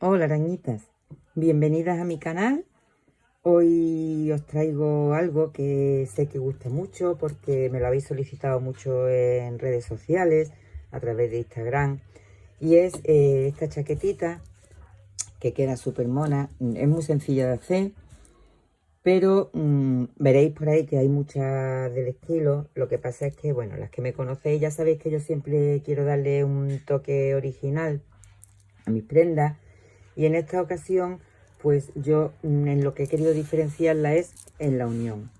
Hola arañitas, bienvenidas a mi canal. Hoy os traigo algo que sé que gusta mucho porque me lo habéis solicitado mucho en redes sociales, a través de Instagram. Y es esta chaquetita que queda súper mona. Es muy sencilla de hacer, pero veréis por ahí que hay muchas del estilo. Lo que pasa es que, bueno, las que me conocéis ya sabéis que yo siempre quiero darle un toque original a mis prendas. Y en esta ocasión, pues yo en lo que he querido diferenciarla es en la unión.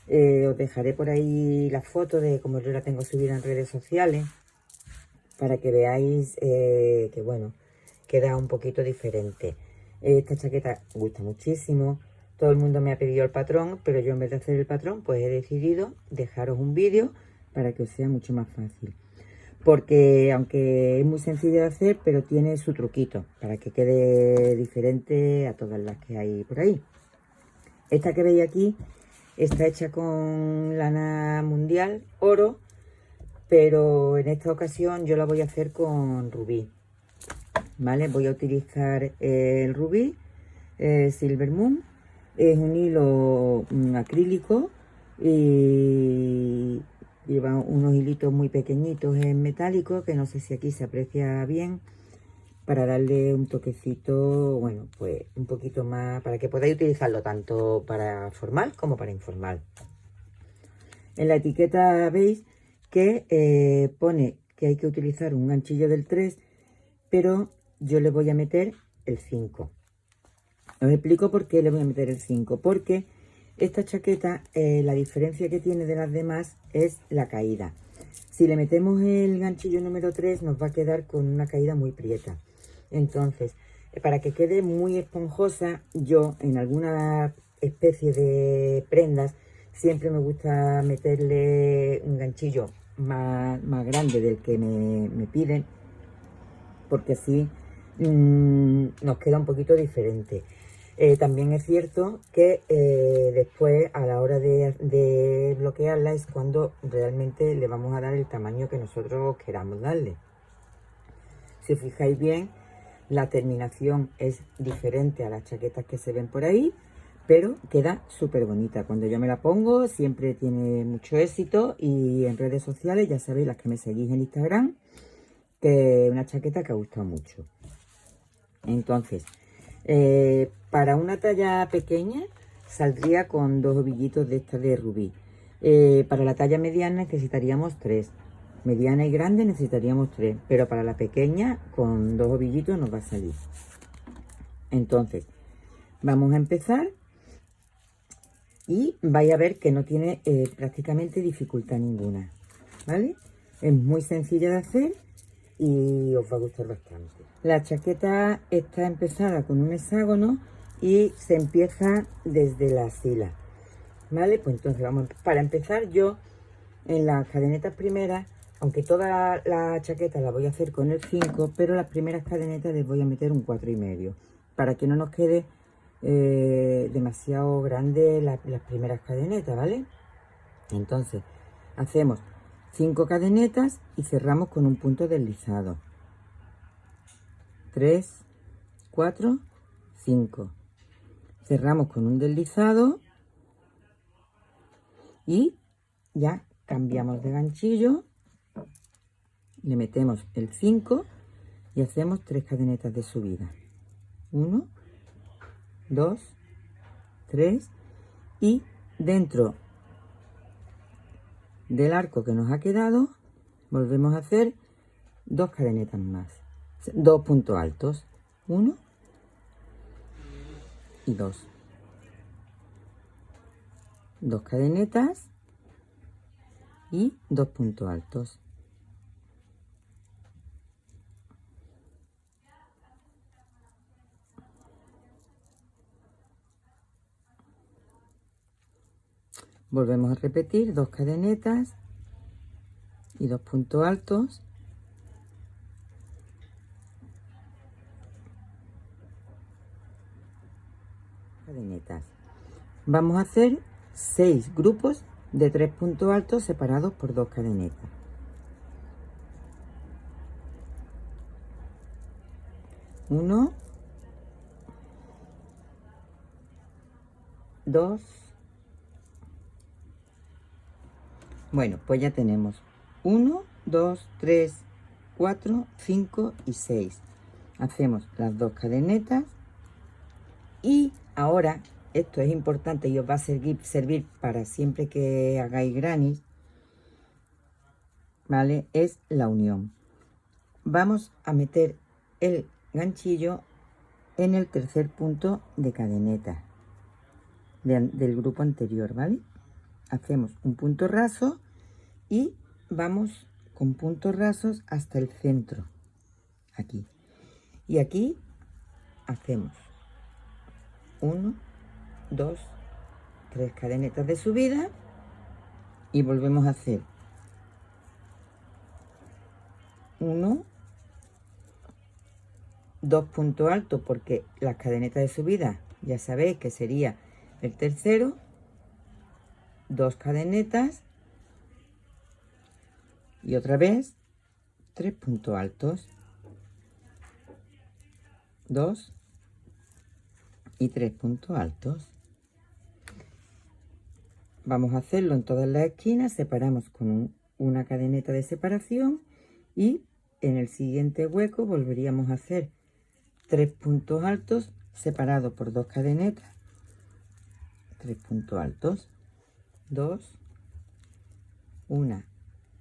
Os dejaré por ahí la foto de cómo yo la tengo subida en redes sociales para que veáis que, bueno, queda un poquito diferente. Esta chaqueta gusta muchísimo. Todo el mundo me ha pedido el patrón, pero yo en vez de hacer el patrón, pues he decidido dejaros un vídeo para que os sea mucho más fácil. Porque aunque es muy sencilla de hacer, pero tiene su truquito para que quede diferente a todas las que hay por ahí. Esta que veis aquí está hecha con lana mundial oro, pero en esta ocasión yo la voy a hacer con rubí, ¿vale? Voy a utilizar el rubí Silver Moon. Es un hilo acrílico y lleva unos hilitos muy pequeñitos en metálico, que no sé si aquí se aprecia bien, para darle un toquecito, bueno, pues un poquito más, para que podáis utilizarlo tanto para formal como para informal. En la etiqueta veis que pone que hay que utilizar un ganchillo del 3, pero yo le voy a meter el 5. Os explico por qué le voy a meter el 5, porque esta chaqueta, la diferencia que tiene de las demás es la caída. Si le metemos el ganchillo número 3 nos va a quedar con una caída muy prieta. Entonces, para que quede muy esponjosa, yo en alguna especie de prendas siempre me gusta meterle un ganchillo más grande del que me piden, porque así nos queda un poquito diferente. También es cierto que después a la hora de bloquearla es cuando realmente le vamos a dar el tamaño que nosotros queramos darle. Si os fijáis bien, la terminación es diferente a las chaquetas que se ven por ahí, pero queda súper bonita. Cuando yo me la pongo siempre tiene mucho éxito, y en redes sociales ya sabéis, las que me seguís en Instagram, que es una chaqueta que ha gustado mucho. Entonces, para una talla pequeña saldría con 2 ovillitos de esta de rubí. Para la talla mediana necesitaríamos 3. Mediana y grande necesitaríamos 3, pero para la pequeña con 2 ovillitos nos va a salir. Entonces, vamos a empezar y vais a ver que no tiene prácticamente dificultad ninguna, ¿vale? Es muy sencilla de hacer y os va a gustar bastante. La chaqueta está empezada con un hexágono y se empieza desde la sila, ¿vale? Pues entonces vamos, para empezar yo en las cadenetas primeras, aunque toda la chaqueta la voy a hacer con el 5, pero las primeras cadenetas les voy a meter un 4,5 para que no nos quede demasiado grande las primeras cadenetas, ¿vale? Entonces hacemos 5 cadenetas y cerramos con un punto deslizado. 3, 4, 5. Cerramos con un deslizado y ya cambiamos de ganchillo, le metemos el 5 y hacemos 3 cadenetas de subida. 1, 2, 3 y dentro del arco que nos ha quedado volvemos a hacer 2 cadenetas más, 2 puntos altos, 1 y 2. 2 cadenetas y 2 puntos altos. Volvemos a repetir 2 cadenetas y 2 puntos altos. Cadenetas. Vamos a hacer 6 grupos de 3 puntos altos separados por 2 cadenetas. 1, 2. Bueno, pues ya tenemos 1, 2, 3, 4, 5 y 6. Hacemos las 2 cadenetas y ahora, esto es importante y os va a servir para siempre que hagáis granny, ¿vale? Es la unión. Vamos a meter el ganchillo en el tercer punto de cadeneta del grupo anterior, ¿vale? Hacemos un punto raso y vamos con puntos rasos hasta el centro, aquí. Y aquí hacemos 1, 2, 3 cadenetas de subida y volvemos a hacer 1, 2 puntos altos, porque las cadenetas de subida ya sabéis que sería el tercero, 2 cadenetas y otra vez 3 puntos altos, 2 y 3 puntos altos. Vamos a hacerlo en todas las esquinas, separamos con una cadeneta de separación y en el siguiente hueco volveríamos a hacer 3 puntos altos separados por 2 cadenetas, 3 puntos altos, 2, 1,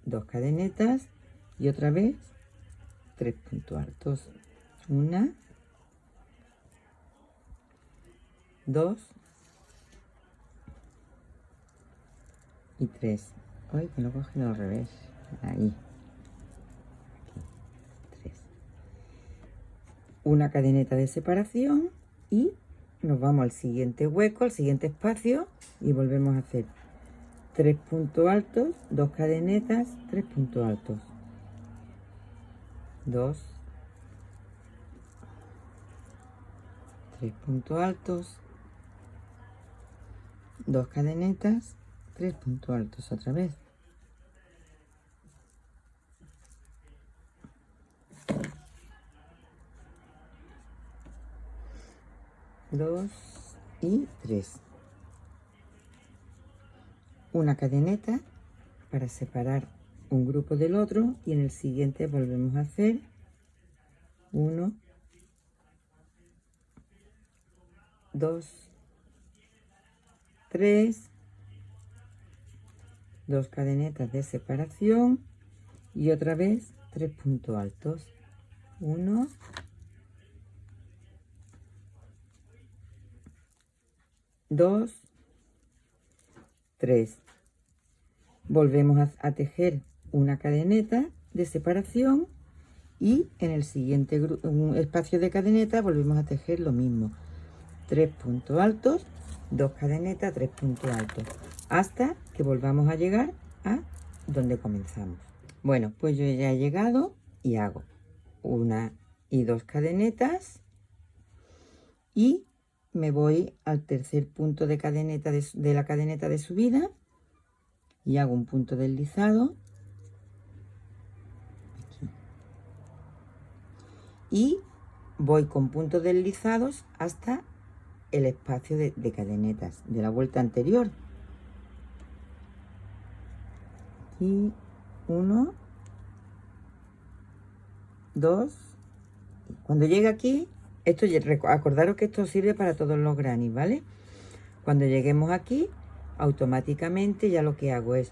2 cadenetas y otra vez 3 puntos altos, 1, 2 y 3. Ay, que lo he cogido al revés. Ahí. Aquí. 3. Una cadeneta de separación y nos vamos al siguiente hueco, al siguiente espacio y volvemos a hacer 3 puntos altos, 2 cadenetas, 3 puntos altos, 2, 3 puntos altos, 2 cadenetas, 3 puntos altos otra vez. Dos y 3. Una cadeneta para separar un grupo del otro y en el siguiente volvemos a hacer 1, 2, 3, 2 cadenetas de separación y otra vez 3 puntos altos, 1, 2, 3. Volvemos a tejer una cadeneta de separación y en el siguiente espacio de cadeneta volvemos a tejer lo mismo, 3 puntos altos, 2 cadenetas, 3 puntos altos, hasta que volvamos a llegar a donde comenzamos. Bueno, pues yo ya he llegado y hago 1 y 2 cadenetas y me voy al tercer punto de cadeneta de la cadeneta de subida y hago un punto deslizado aquí. Y voy con puntos deslizados hasta el espacio de cadenetas de la vuelta anterior. Aquí 1, 2. Cuando llegue aquí, esto acordaros que esto sirve para todos los grannies, ¿vale? Cuando lleguemos aquí, automáticamente ya lo que hago es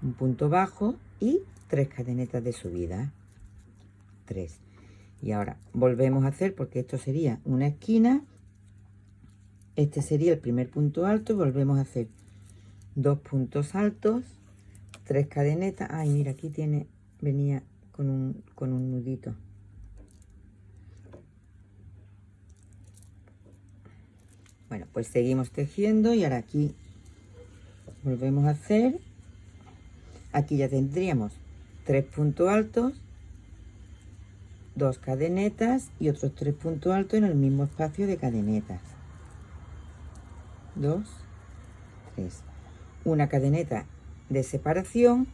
un punto bajo y 3 cadenetas de subida, 3. Y ahora volvemos a hacer, porque esto sería una esquina, este sería el primer punto alto y volvemos a hacer 2 puntos altos, 3 cadenetas. Ay, mira, aquí venía con un nudito. Bueno, pues seguimos tejiendo y ahora aquí volvemos a hacer, aquí ya tendríamos 3 puntos altos, 2 cadenetas y otros 3 puntos altos en el mismo espacio de cadenetas, 2, 3, una cadeneta de separación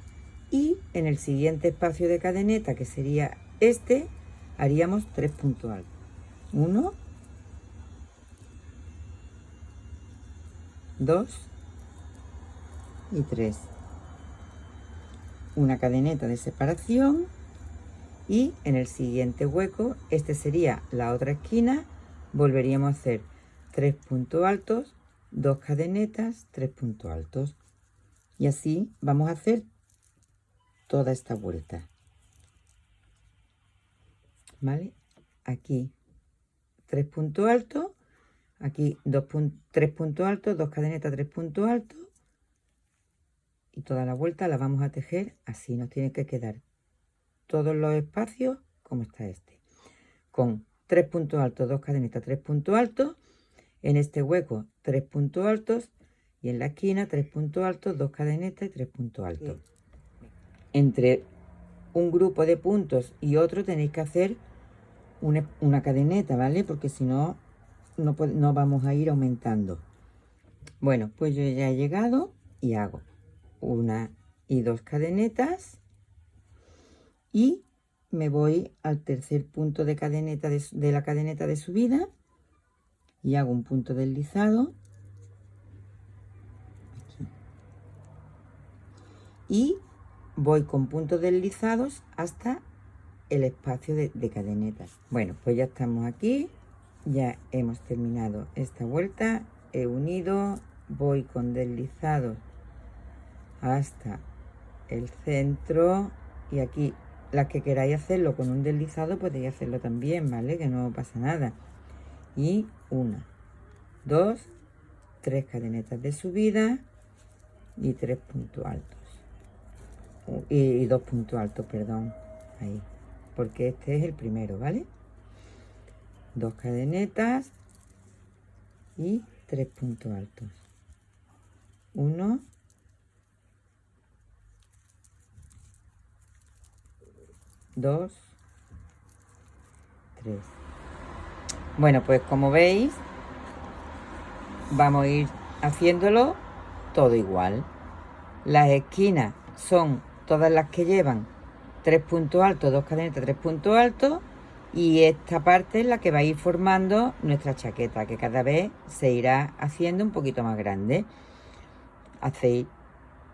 y en el siguiente espacio de cadeneta, que sería este, haríamos 3 puntos altos, 1, 2 y 3. Una cadeneta de separación y en el siguiente hueco, este sería la otra esquina, volveríamos a hacer 3 puntos altos, 2 cadenetas, 3 puntos altos. Y así vamos a hacer toda esta vuelta. ¿Vale? Aquí 3 puntos altos, aquí 3 puntos altos, 2 cadenetas, 3 puntos altos. Y toda la vuelta la vamos a tejer así. Nos tiene que quedar todos los espacios como está este. Con 3 puntos altos, 2 cadenetas, 3 puntos altos. En este hueco 3 puntos altos. Y en la esquina 3 puntos altos, 2 cadenetas y 3 puntos altos. Entre un grupo de puntos y otro tenéis que hacer una cadeneta, ¿vale? Porque si no, no vamos a ir aumentando. Bueno, pues yo ya he llegado y hago 1 y 2 cadenetas y me voy al tercer punto de cadeneta de la cadeneta de subida y hago un punto deslizado aquí. Y voy con puntos deslizados hasta el espacio de cadenetas. Bueno, pues ya estamos aquí, ya hemos terminado esta vuelta, he unido, voy con deslizados hasta el centro y aquí las que queráis hacerlo con un deslizado podéis hacerlo también, ¿vale? Que no pasa nada. Y 1, 2, 3 cadenetas de subida y 3 puntos altos y 2 puntos altos, perdón, ahí, porque este es el primero, ¿vale? 2 cadenetas y 3 puntos altos. 1, 2, 3. Bueno, pues como veis, vamos a ir haciéndolo todo igual. Las esquinas son todas las que llevan 3 puntos altos, 2 cadenetas, 3 puntos altos. Y esta parte es la que va a ir formando nuestra chaqueta, que cada vez se irá haciendo un poquito más grande. Hacéis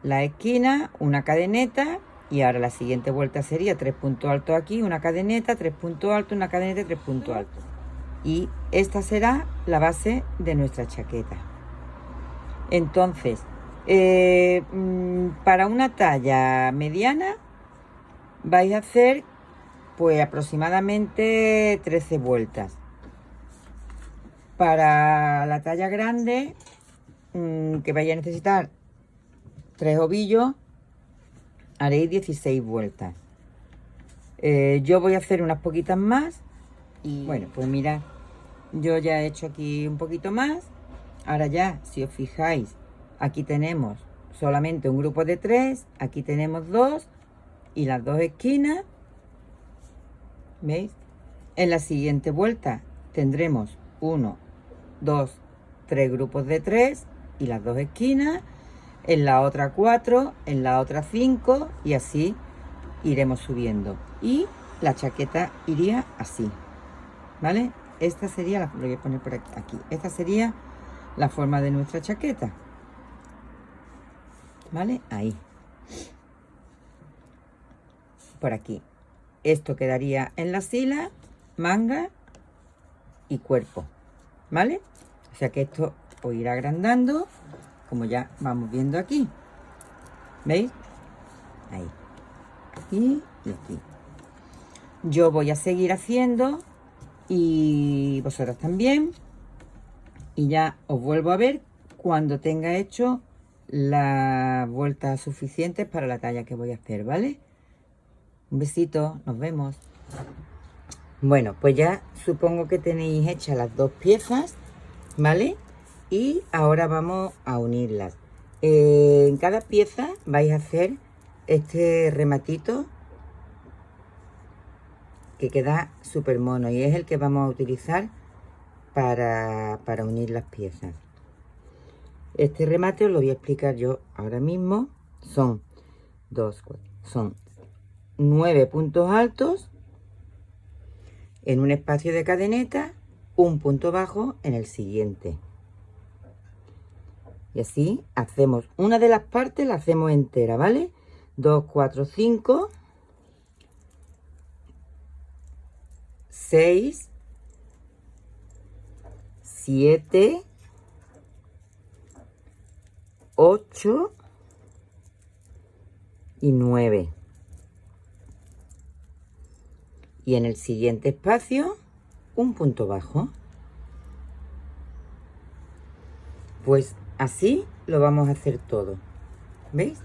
la esquina, una cadeneta. Y ahora la siguiente vuelta sería 3 puntos altos aquí, una cadeneta, 3 puntos altos, una cadeneta y 3 puntos altos. Y esta será la base de nuestra chaqueta. Entonces, para una talla mediana vais a hacer pues aproximadamente 13 vueltas. Para la talla grande, que vais a necesitar 3 ovillos, haréis 16 vueltas. Yo voy a hacer unas poquitas más. Y bueno, pues mirad, yo ya he hecho aquí un poquito más. Ahora ya, si os fijáis, aquí tenemos solamente un grupo de 3. Aquí tenemos 2 y las 2 esquinas. ¿Veis? En la siguiente vuelta tendremos 1, 2, 3 grupos de 3 y las 2 esquinas. En la otra 4, en la otra 5 y así iremos subiendo. Y la chaqueta iría así, ¿vale? Esta sería, lo voy a poner por aquí. Esta sería la forma de nuestra chaqueta, ¿vale? Ahí. Por aquí. Esto quedaría en la sila, manga y cuerpo, ¿vale? O sea que esto os irá agrandando, como ya vamos viendo aquí. ¿Veis? Ahí. Aquí y aquí. Yo voy a seguir haciendo y vosotros también. Y ya os vuelvo a ver cuando tenga hecho las vueltas suficientes para la talla que voy a hacer, ¿vale? Un besito, nos vemos. Bueno, pues ya supongo que tenéis hechas las 2 piezas, ¿vale? Y ahora vamos a unirlas. En cada pieza vais a hacer este rematito que queda súper mono y es el que vamos a utilizar para unir las piezas. Este remate os lo voy a explicar yo ahora mismo. Son 9 puntos altos en un espacio de cadeneta, un punto bajo en el siguiente. Y así hacemos una de las partes, la hacemos entera, ¿vale? 2, 4, 5, 6, 7, 8 y 9. Y en el siguiente espacio, un punto bajo. Pues así lo vamos a hacer todo. ¿Veis?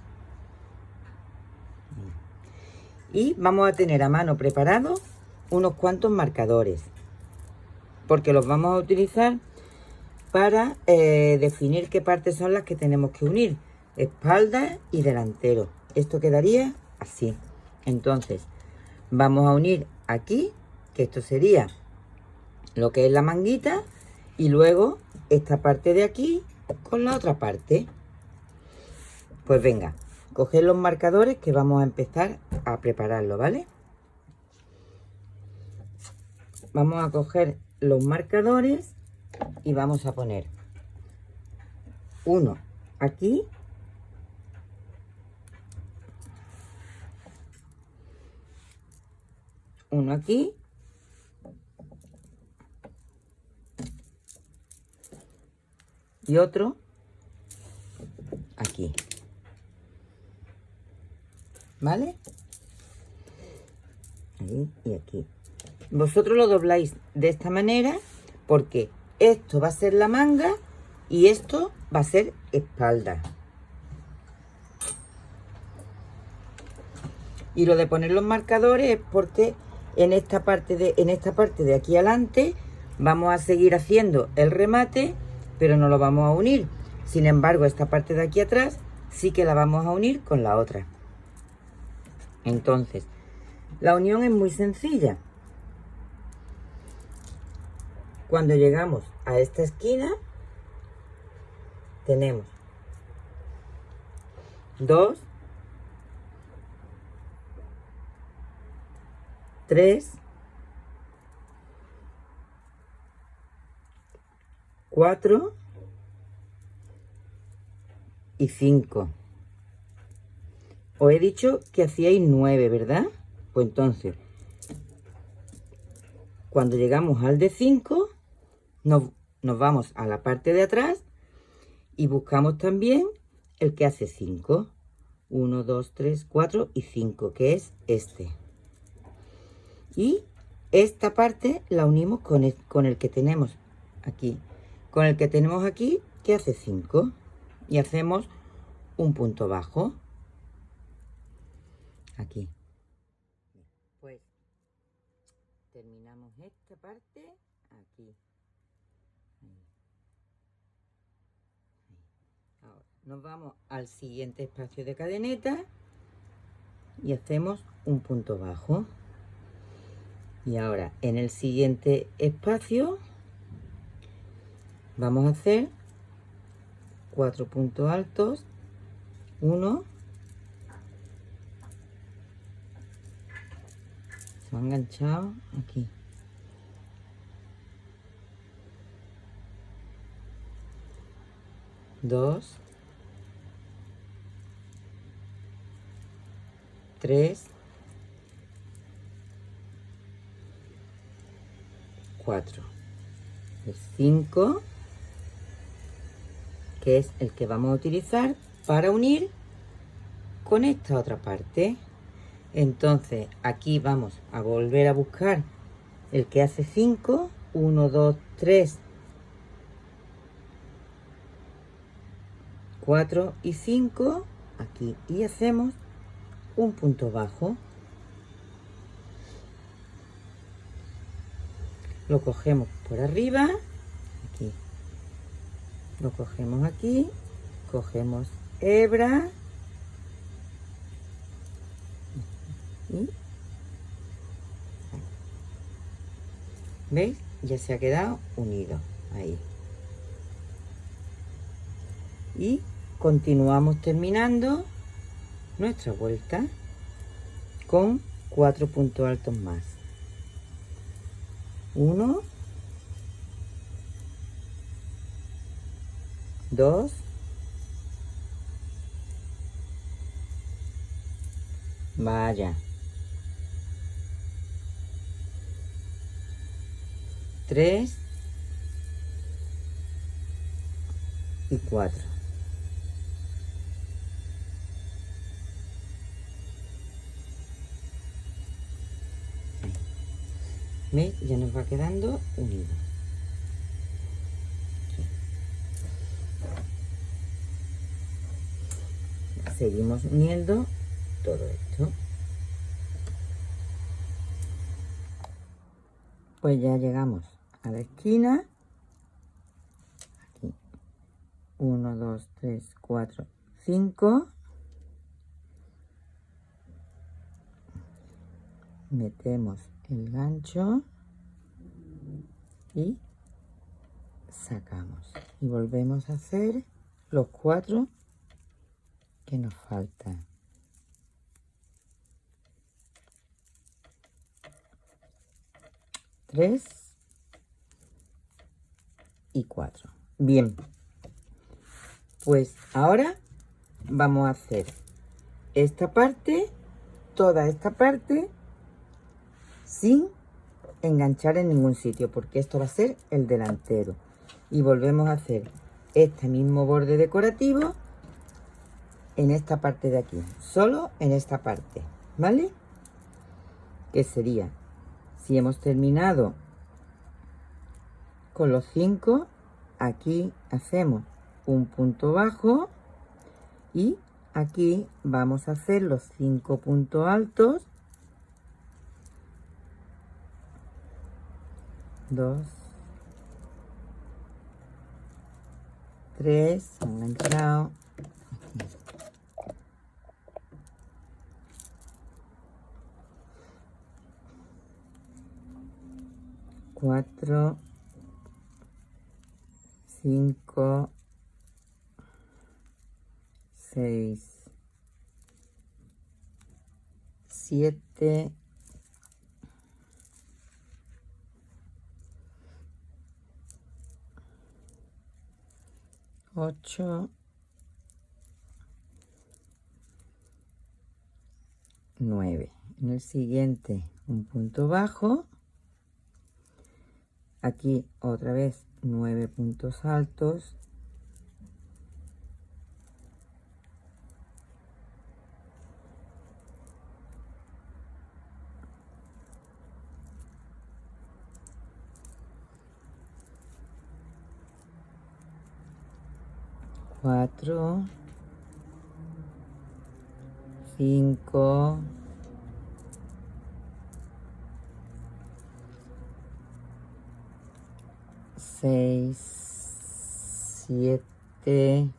Y vamos a tener a mano preparados unos cuantos marcadores, porque los vamos a utilizar para definir qué partes son las que tenemos que unir, espalda y delantero. Esto quedaría así. Entonces vamos a unir aquí, que esto sería lo que es la manguita, y luego esta parte de aquí con la otra parte. Pues venga, coged los marcadores que vamos a empezar a prepararlo, ¿vale? Vamos a coger los marcadores y vamos a poner uno aquí, uno aquí y otro aquí, ¿vale? Ahí y aquí. Vosotros lo dobláis de esta manera porque esto va a ser la manga y esto va a ser espalda. Y lo de poner los marcadores es porque en esta parte de aquí adelante vamos a seguir haciendo el remate, pero no lo vamos a unir. Sin embargo, esta parte de aquí atrás sí que la vamos a unir con la otra. Entonces, la unión es muy sencilla. Cuando llegamos a esta esquina, tenemos 2, 3, 4 y 5. Os he dicho que hacíais 9, ¿verdad? Pues entonces, cuando llegamos al de 5, nos vamos a la parte de atrás y buscamos también el que hace 5. 1, 2, 3, 4 y 5, que es este. Y esta parte la unimos con el que tenemos aquí. Con el que tenemos aquí, que hace 5. Y hacemos un punto bajo. Aquí. Pues terminamos esta parte aquí. Ahora nos vamos al siguiente espacio de cadeneta y hacemos un punto bajo. Y ahora en el siguiente espacio vamos a hacer 4 puntos altos. 1, se ha enganchado aquí. 2, 3, 4. El 5, que es el que vamos a utilizar para unir con esta otra parte. Entonces aquí vamos a volver a buscar el que hace 5. 1, 2, 3, 4 y 5 aquí, y hacemos un punto bajo. Lo cogemos por arriba, aquí, lo cogemos aquí, cogemos hebra y ¿veis? Ya se ha quedado unido ahí. Y continuamos terminando nuestra vuelta con 4 puntos altos más. 1, 2, Vaya. 3 y 4. ¿Veis? Ya nos va quedando unido. Seguimos uniendo todo esto. Pues ya llegamos a la esquina. Aquí. 1, 2, 3, 4, 5. Metemos el gancho y sacamos. Y volvemos a hacer los 4 que nos faltan. 3 y 4. Bien, pues ahora vamos a hacer esta parte, toda esta parte, sin enganchar en ningún sitio, porque esto va a ser el delantero. Y volvemos a hacer este mismo borde decorativo en esta parte de aquí, solo en esta parte, ¿vale? Que sería, si hemos terminado con los 5, aquí hacemos un punto bajo y aquí vamos a hacer los 5 puntos altos. 2, 3, enganchado. 4, 5, 6, 7, 8, 9. En el siguiente un punto bajo. Aquí otra vez 9 puntos altos. Cuatro, 5, 6, 7,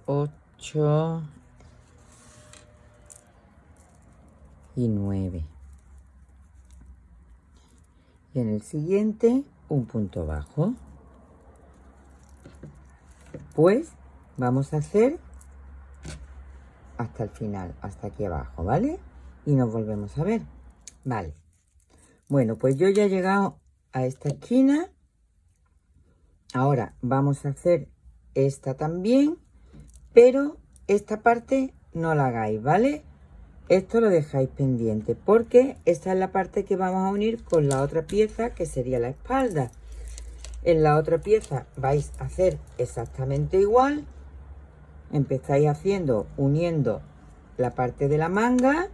8 y 9. Y en el siguiente un punto bajo. Pues vamos a hacer hasta el final, hasta aquí abajo, ¿vale? Y nos volvemos a ver. Vale. Bueno, pues yo ya he llegado a esta esquina. Ahora vamos a hacer esta también, pero esta parte no la hagáis, ¿vale? Esto lo dejáis pendiente porque esta es la parte que vamos a unir con la otra pieza, que sería la espalda. En la otra pieza vais a hacer exactamente igual. Empezáis haciendo, uniendo la parte de la manga.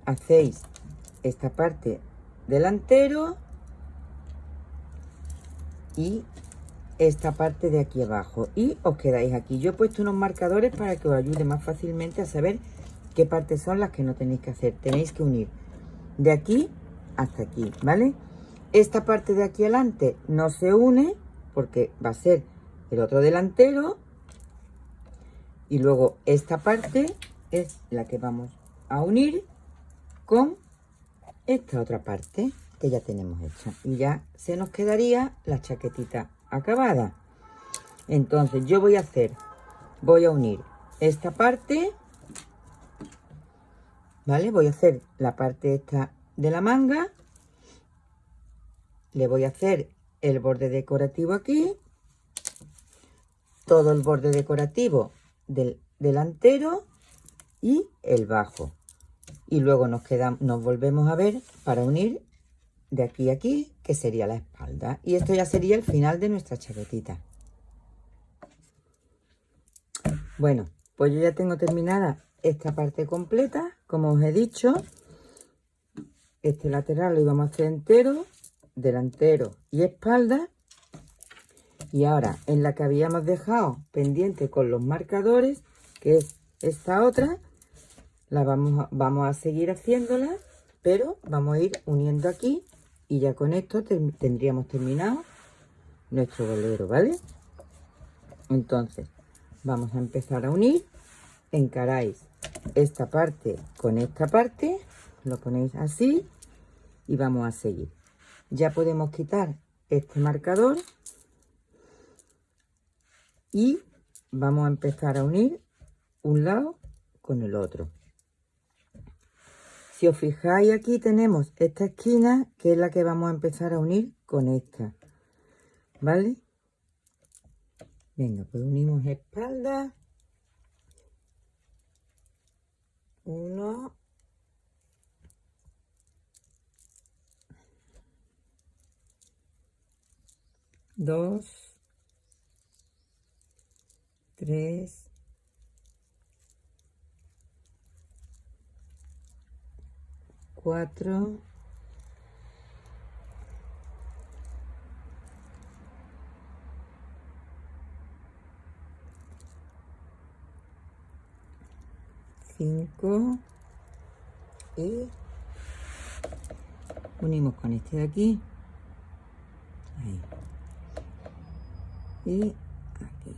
Hacéis esta parte delantero y esta parte de aquí abajo. Y os quedáis aquí. Yo he puesto unos marcadores para que os ayude más fácilmente a saber qué partes son las que no tenéis que hacer. Tenéis que unir de aquí hasta aquí, ¿vale? Esta parte de aquí adelante no se une porque va a ser el otro delantero. Y luego esta parte es la que vamos a unir con esta otra parte que ya tenemos hecha. Y ya se nos quedaría la chaquetita acabada. Entonces yo voy a unir esta parte, ¿vale? Voy a hacer la parte esta de la manga. Le voy a hacer el borde decorativo aquí. Todo el borde decorativo del delantero y el bajo. Y luego nos volvemos a ver para unir de aquí a aquí, que sería la espalda. Y esto ya sería el final de nuestra chaquetita. Bueno, pues yo ya tengo terminada esta parte completa, como os he dicho. Este lateral lo íbamos a hacer entero, delantero y espalda. Y ahora en la que habíamos dejado pendiente con los marcadores, que es esta otra, la vamos a seguir haciéndola, pero vamos a ir uniendo aquí y ya con esto tendríamos terminado nuestro bolero, ¿vale? Entonces vamos a empezar a unir. Encaráis esta parte con esta parte, lo ponéis así y vamos a seguir. Ya podemos quitar este marcador y vamos a empezar a unir un lado con el otro. Si os fijáis, aquí tenemos esta esquina, que es la que vamos a empezar a unir con esta, ¿vale? Venga, pues unimos espalda. 1, 2, 3, 4, 5 y unimos con este de aquí, ahí, y aquí,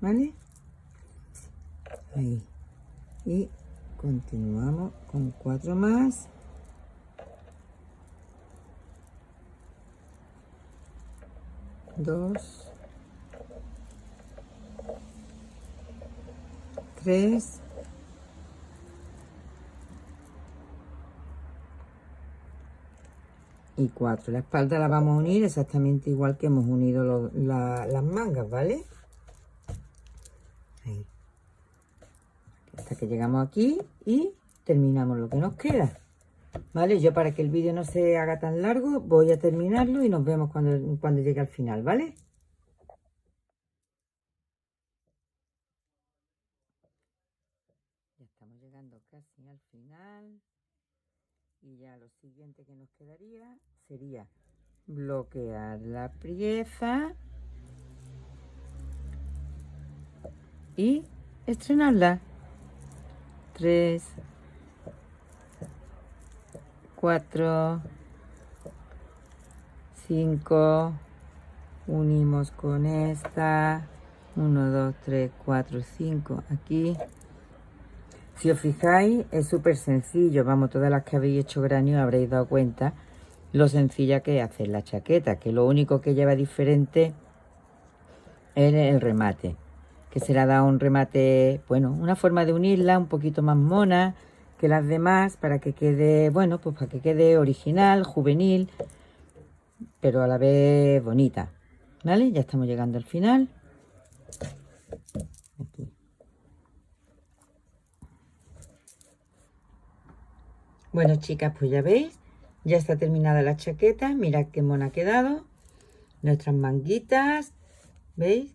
¿vale? Ahí, y continuamos con 4 más. Dos, 3, 4. La espalda la vamos a unir exactamente igual que hemos unido las mangas, ¿vale? Ahí. Hasta que llegamos aquí y terminamos lo que nos queda, ¿vale? Yo, para que el vídeo no se haga tan largo, voy a terminarlo y nos vemos cuando llegue al final, ¿vale? Ya estamos llegando casi al final. Y ya lo siguiente que nos quedaría sería bloquear la pieza y estrenarla. 3, 4, 5, unimos con esta, 1, 2, 3, 4, 5 aquí. Si os fijáis, es súper sencillo. Vamos, todas las que habéis hecho granio habréis dado cuenta lo sencilla que es hacer la chaqueta, que lo único que lleva diferente es el remate, que se le ha dado un remate, bueno, una forma de unirla un poquito más mona que las demás, para que quede, bueno, pues para que quede original, juvenil, pero a la vez bonita, ¿vale? Ya estamos llegando al final. Aquí. Bueno, chicas, pues ya veis, ya está terminada la chaqueta. Mirad qué mona ha quedado. Nuestras manguitas, ¿veis?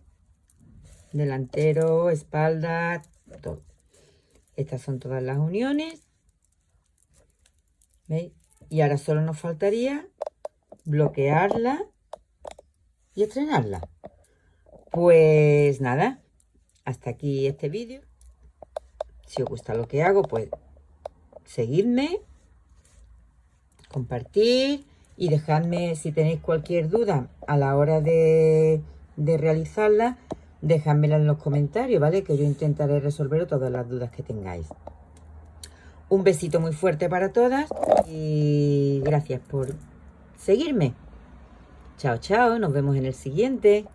Delantero, espalda, todo. Estas son todas las uniones, ¿veis? Y ahora solo nos faltaría bloquearla y estrenarla. Pues nada, hasta aquí este vídeo. Si os gusta lo que hago, pues seguidme, compartir y dejadme, si tenéis cualquier duda a la hora de realizarla, dejádmela en los comentarios, ¿vale? Que yo intentaré resolver todas las dudas que tengáis. Un besito muy fuerte para todas y gracias por seguirme. Chao, chao, nos vemos en el siguiente.